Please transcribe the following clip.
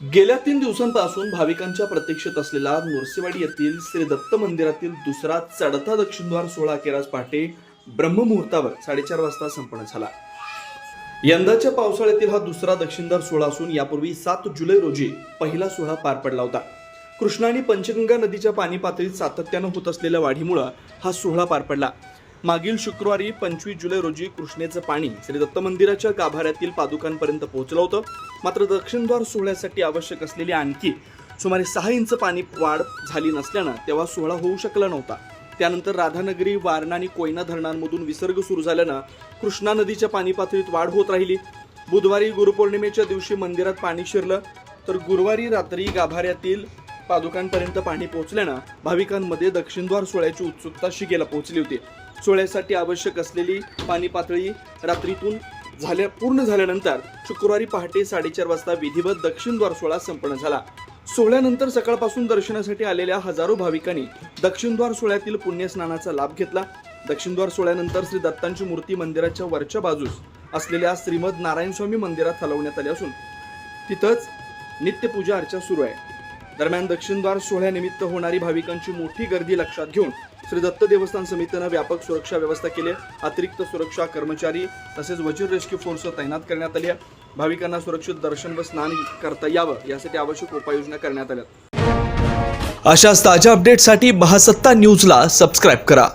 गेल्या 3 दिवसांपासून भाविकांच्या प्रतीक्षेत असलेला नरसेवाडी येथील श्री दत्त मंदिरातील दुसरा चढता दक्षिणद्वार सोहळा अखेर आज पहाटे ब्रह्ममुहूर्तावर 4:30 वाजता संपन्न झाला। यंदाच्या पावसाळ्यातील हा दुसरा दक्षिणद्वार सोहळा असून यापूर्वी 7 जुलै रोजी पहिला सोहळा पार पडला होता। कृष्णा आणि पंचगंगा नदीच्या पाणी पातळीत सातत्यानं होत असलेल्या वाढीमुळे हा सोहळा पार पडला। मागील शुक्रवारी 25 जुलै रोजी कृष्णेचं पाणी श्री दत्त मंदिराच्या गाभाऱ्यातील पादुकांपर्यंत पोहोचलं होतं। मात्र दक्षिणद्वार सोहळ्यासाठी आवश्यक असलेली आणखी सुमारे 6 इंच पाणी वाढ झाली नसल्यानं तेव्हा सोहळा होऊ शकला नव्हता। त्यानंतर राधानगरी, वारणा आणि कोयना धरणांमधून विसर्ग सुरू झाल्यानं कृष्णा नदीच्या पाणी पातळीत वाढ होत राहिली। बुधवारी गुरुपौर्णिमेच्या दिवशी मंदिरात पाणी शिरलं, तर गुरुवारी रात्री गाभाऱ्यातील पादुकांपर्यंत पाणी पोहोचल्यानं भाविकांमध्ये दक्षिणद्वार सोहळ्याची उत्सुकता शिगेला पोहोचली होती। सोहळ्यासाठी आवश्यक असलेली पाणी पातळी रात्रीतून पूर्ण झाल्यानंतर शुक्रवारी पहाटे 4:30 वाजता विधिवत दक्षिणद्वार सोहळा संपन्न झाला। सोहळ्यानंतर सकाळपासून दर्शनासाठी आलेल्या हजारो भाविकांनी दक्षिणद्वार सोहळ्यातील पुण्यस्नानाचा लाभ घेतला। दक्षिणद्वार सोहळ्यानंतर श्री दत्तांची मूर्ती मंदिराच्या वरच्या बाजूस असलेल्या श्रीमद नारायण स्वामी मंदिरात हलवण्यात आली असून तिथंच नित्यपूजा अर्चा सुरू आहे। दरम्यान दक्षिणद्वार सोहळ्यानिमित्त होणारी भाविकांची मोठी गर्दी लक्षात घेऊन श्री दत्त देवस्थान समितीनं व्यापक सुरक्षा व्यवस्था केली आहे। अतिरिक्त सुरक्षा कर्मचारी तसेच वजीर रेस्क्यू फोर्स तैनात करण्यात आली आहे। भाविकांना सुरक्षित दर्शन व स्नान करता यावं यासाठी आवश्यक उपाययोजना करण्यात आल्या। अशाच ताज्या अपडेटसाठी महासत्ता न्यूजला सबस्क्राईब करा।